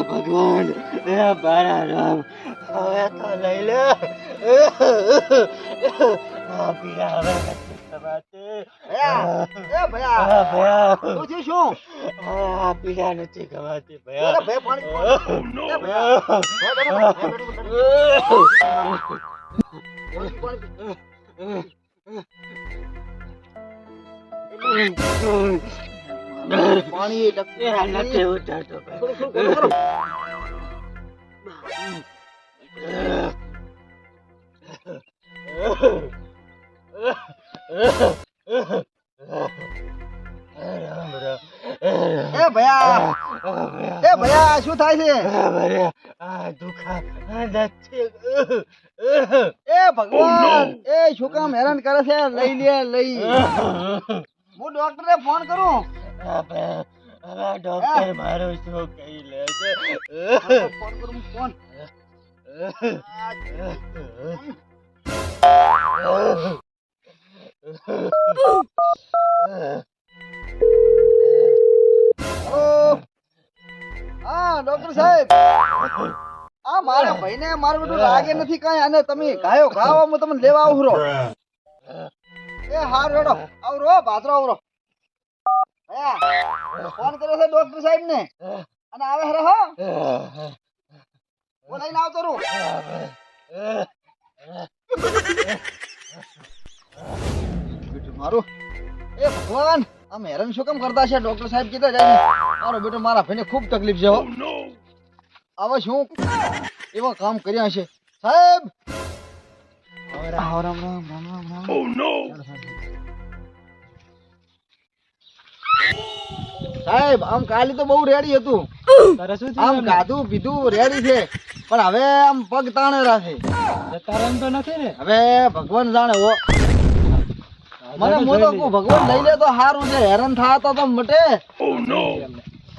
ભગવાન બારા રામ હવે તો લઈ લે પીડા હવે નથી ખવાતી ભયા શું થયું શું પીડા નથી ખવાતી ભયા ભયા પાણી પાણી નથી ઉઠાતો ભયા શું થાય છે દુખા નથી એ ભગવાન એ શું કામ હેરાન કરે છે લઈ હું ડોક્ટરને ફોન કરું હવે ડોક્ટર મારું શું કહી લે છે ફોન કરું ફોન હા ડોક્ટર સાહેબ મારા ભાઈને મારું બધું લાગે નથી કઈ અને તમે ગાયો ગાવ હું તમને લેવા આવરો એ હાર રેડો આવરો પાત્રો આવરો ફોન કર્યો છે ડોક્ટર સાહેબ ને અને આવે હરે હો બોલાઈને આવતો રહું મારું એ ભગવાન આમ હેરાન શું કામ કરતા છે ડોક્ટર સાહેબ કીધા જાય મારો બેટો મારા ભાઈને ખૂબ તકલીફ છે હો હવે શું એવા કામ કર્યા છે સાહેબ રામ રામ સાહેબ આમ કાલે તો બહુ રેડી હતું આમ ગાધું પીધું રેડી છે પણ હવે આમ પગ તાણે રાખે તો નથી ને હવે ભગવાન જાણે હો મને મોટો ભગવાન લઈ લે તો સારું છે હેરાન થયા તો મટે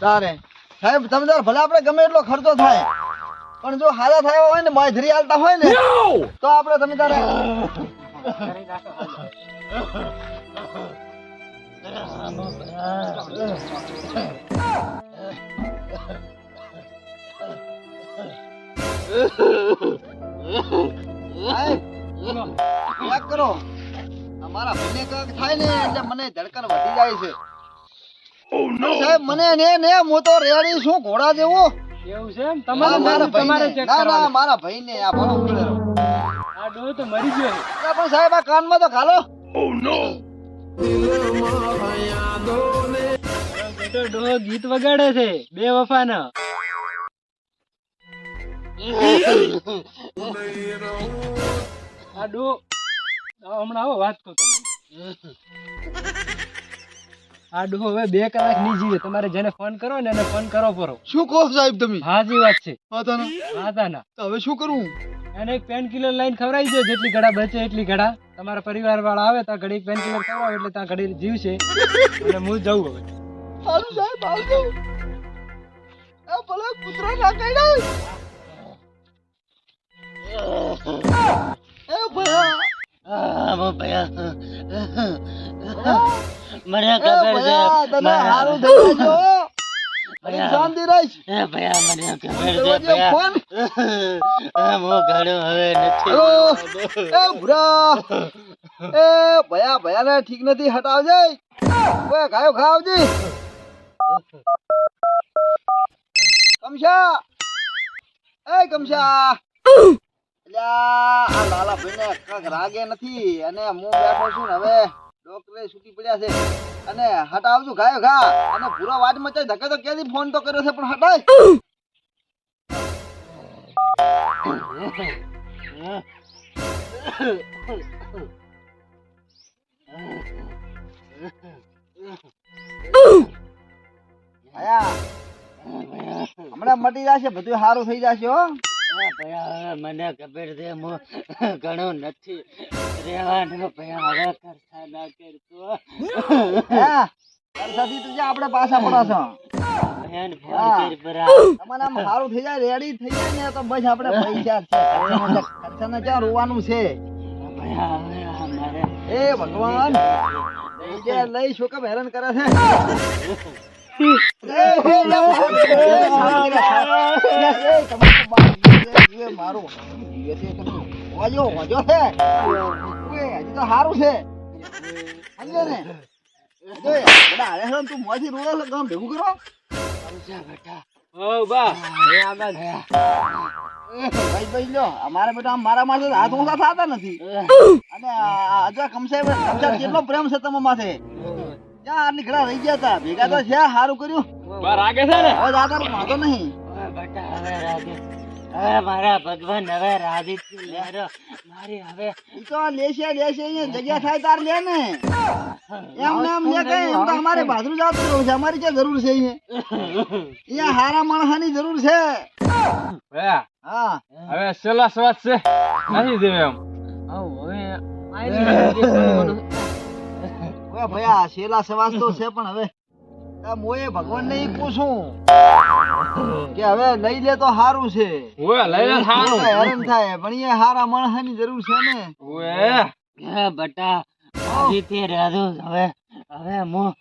તારે સાહેબ તમે તાર ભલે આપણે ગમે એટલો ખર્ચો થાય પણ જો હાજા થયા હોય ને માધરી હાલતા હોય ને તો આપણે તમે તારે કરો અમારા ભાઈને કંઈક થાય ને એટલે મને ધડકન વધી જાય છે સાહેબ મને ને હું તો રેડી છું ઘોડા જેવો એવું છે એમ તમારે ચેક ના મારા ભાઈને આ ભાવ આ ડો તો મરી ગયો છે પણ સાહેબ આ કાનમાં તો ખાલો બેટો ડો ગીત વગાડે છે બે વફાના આ ડો હમણાં આવો વાત કહું તમને આ ડો હવે 2 કલાક ની જીવે તમારે જેને ફોન કરો ને એને ફોન કરો પરો શું કહો સાહેબ તમે હાજી વાત છે હાતાના તો હવે શું કરું એને એક પેન કિલર લાઈન ખવડાવી દો જેટલી ઘડા બચે એટલી ઘડા તમારા પરિવાર વાળા આવે તો ઘડી પેન કિલર ખવડાવો એટલે ત્યાં ઘડી જીવશે અને હું જઉં હવે હારું સાહેબ આવજો એ ભલે કૂતરા ના કાઢ્યો એ ભયા મને ખબર છે હારું થઈ જજો શાંતિ રહીશ ભયા મને ખબર છે ભયા હું ઘણું હવે નથી એ ભૂરા એ ભયા ને ઠીક નથી હટાવજે ઓય ગાયો ખાવજે કમશા એ કમશા આ લાલા ભાઈને કાક રાગે નથી અને હું બેઠો છું ને હવે ડોક્ટરે છૂટી પડ્યા છે અને હટાવજો ગાયો ઘા અને પૂરો વાટ મચાઈ ધકે તો કેદી ફોન તો કર્યો છે પણ હટાય હમણાં મટી જશે બધું સારું થઈ જશે હો મને ખબર છે હું ઘણું નથી રેવાનું ભયા હવે કરતા ના કરતો કરતાથી તો આપણે પાછા પડાશો ભયાન ફોન કર બરા તમારે આમ સારું થઈ જાય રેડી થઈ જાય ને તો બસ આપણે પૈસા છે ખર્ચાને ક્યાં રોવાનું છે ભયા હવે અમારે એ ભગવાન લઈ શું કેમ હેરાન કરે છે મારું વાજો વાજો છે હજી તો સારું છે સમજે ને બધા હારે છે તું મોથી રોડે છે ગામ ભેગું કરો બેટા ઓ બા ભાઈ ભાઈ લો અમારા બેટા આમ મારા માથે હાથ ઊંચા થતા નથી અને આજે કમસે કેટલો પ્રેમ છે તમારા માથે ક્યાં આટલી ઘડા રહી ગયા હતા ભેગા તો છે સારું કર્યું બા રાગે છે ને હવે દાદા વાંધો નહીં બેટા હવે હવે મારા ભગવાન હવે રાજીથી લેરો મારી હવે ઈ તો લેશે અહીંયા જગ્યા થાય તાર લે ને એમને એમ લે કઈ એમ તો અમારે બાજુ જાતું રહેવું છે અમારી ક્યાં જરૂર છે અહીંયા હારા માણસાની જરૂર છે ભયા હા હવે છેલ્લા શ્વાસ છે નથી દેવે એમ ઓય ભયા છેલ્લા સવાસ તો છે પણ હવે મોએ ભગવાન ને ઈ પૂછું કે હવે લઈ લે તો સારું છે ઓય લઈને થાનું હેરાન થાય પણ એ હારા માણસાની જરૂર છે ને ઓય હે બેટા રાજીથી રહેજો હવે હવે હું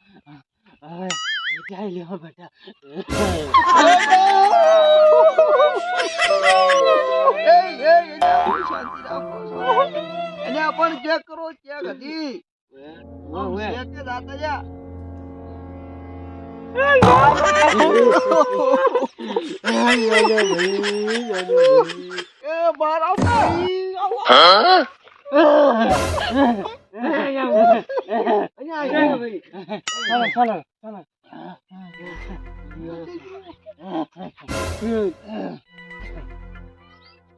હવે વિદાય લ્યો બેટા એને પણ ચેક કરો ચેક હતી ચેક કે જાતા જા એ મારા ભાઈ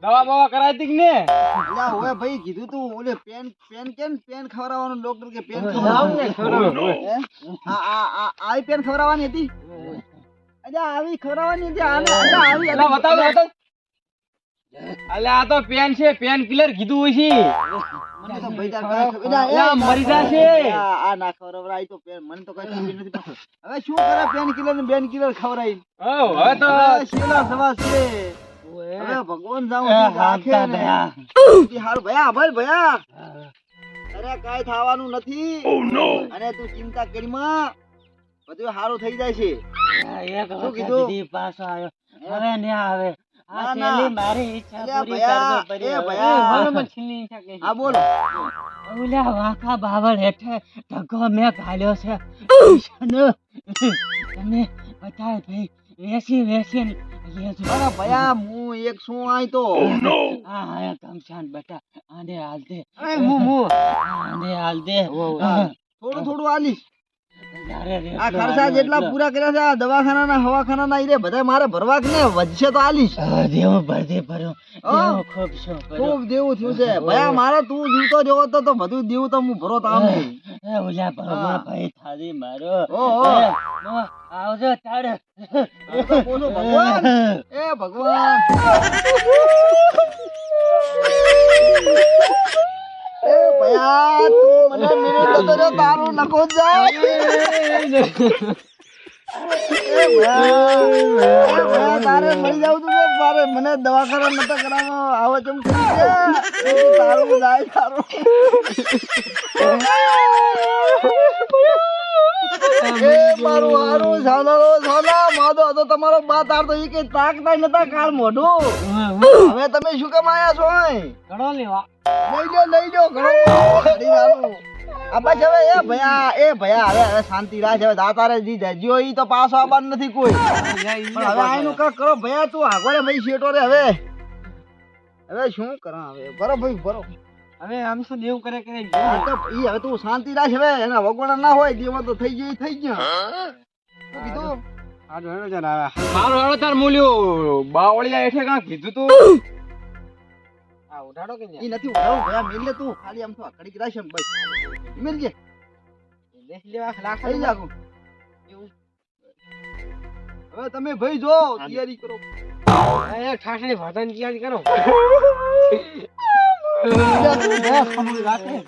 દવા બવા કરાવી હતી કે ને અલ્યા ઓય ભાઈ કીધું તું ઓલે પેન ખવડાવવાનું ડોક્ટર કે પેન ખવડાવવાનું હે? આવી પેન ખવડાવવાની હતી અલ્યા આવી ખવડાવવાની હતી આને અલ્યા આવી એલા બતાવ અલ્યા આ તો પેન છે પેન કિલર કીધું હોય છે મને તો ભાઈ તાર કાંઈ ખબર- અલ્યા, અલ્યા, ના મરી ખવડાવ. જાશે. આ ના ખવડાવરા, આ તો પેન મને તો કઈ ખબર નથી પણ હવે શું કરે પેન કિલર ને બેન કિલર ખવડાવી ઓ હવે તો હવે શેલા સવાસ છે હવે ભગવાન જાઉં રાખે ને હારું ભયા ભાઈ ભયા અરે કાઈ થવાનું નથી અને તું ચિંતા કરી માં બધું સારું થઈ જાય છે એક શું વખત કીધું? દી પાછો આવ્યો હવે ને આવે ના, આ ના. છેલ્લી મારી ઈચ્છા અલ્યા પૂરી ભયા, કરજો એ પડી ભયા. હા બોલ ઓલા વાંકા બાવળ હેઠે ઢગો મેં ઘાલ્યો છે શનુ, તમે બધા ભાઈ વેસી લેજો. અરે ભયા હું એક શું આય તો આ આયા કમશાન બેટા આને હાલ દે અરે હું આને હાલ દે થોડું થોડું આલીશ જ્યારે રેટલો આ ખર્ચા આવ્યો જેટલા એટલો. પૂરા કર્યા છે આ દવાખાના હવાખાના ઈ રે બધા મારે ભરવા કે ને વધશે તો આલીશ દેવું ભરતી ભરું હા. દેવું ખૂબ શું ભરું. ખૂબ દેવું થયું છે ભયા મારે તું જીવતો જેવો તો બધું દેવું તો હું ભરો તો આમ નહીં. એ ઓલા ભરવા હા. ભાઈ થાળી મારો ઓહો. એ, મો, આવજો તારે આ તો બોલો ભગવાન એ ભગવાન એ ભયા તું મને મિનિટ તો જો તારું નખો જાય એ ભયા તારે મરી જાવ તું કે મારે મને દવાખાના નતા કરાવો આવો ચમ કરી છે એ તારું જાય તારું એ મારું હારું સોના માદો હતો તમારો બા તાર તો ઈ કે તાકતા નતા કાળ મોઢું હવે તમે શું કેમ આયા છો ઓય? ઘણો લેવા લઈ લો ઘણો ઘડી લાવું. આ બસ હવે એ ભયા હવે શાંતિ રાખ હવે દાતારે જી જજો ઈ તો પાછો આવવાનું નથી કોઈ પણ હવે આનું કાક કરો ભયા તું આગળ ભાઈ શેટો રે હવે શું કરા હવે બરો ભાઈ બરો હવે આમ શું દેવું કરે કરે આ તો ઈ હવે તું શાંતિ રાખ હવે એના વગોડા ના હોય દેવા તો થઈ ગયા શું કીધું મારું હવે તાર મૂલ્યો બાવળિયા હેઠે કાંક કીધું તું ઈ નથી ઉડાવું ભયા મેલ લે તું ખાલી આમ તો કડીક રાખ એમ બસ મેલ જે થઈ જાગું હવે તમે ભાઈ જો તૈયારી કરો ઠાસણી ભાતાની તૈયારી કરો તું બસ ખમણી રાખે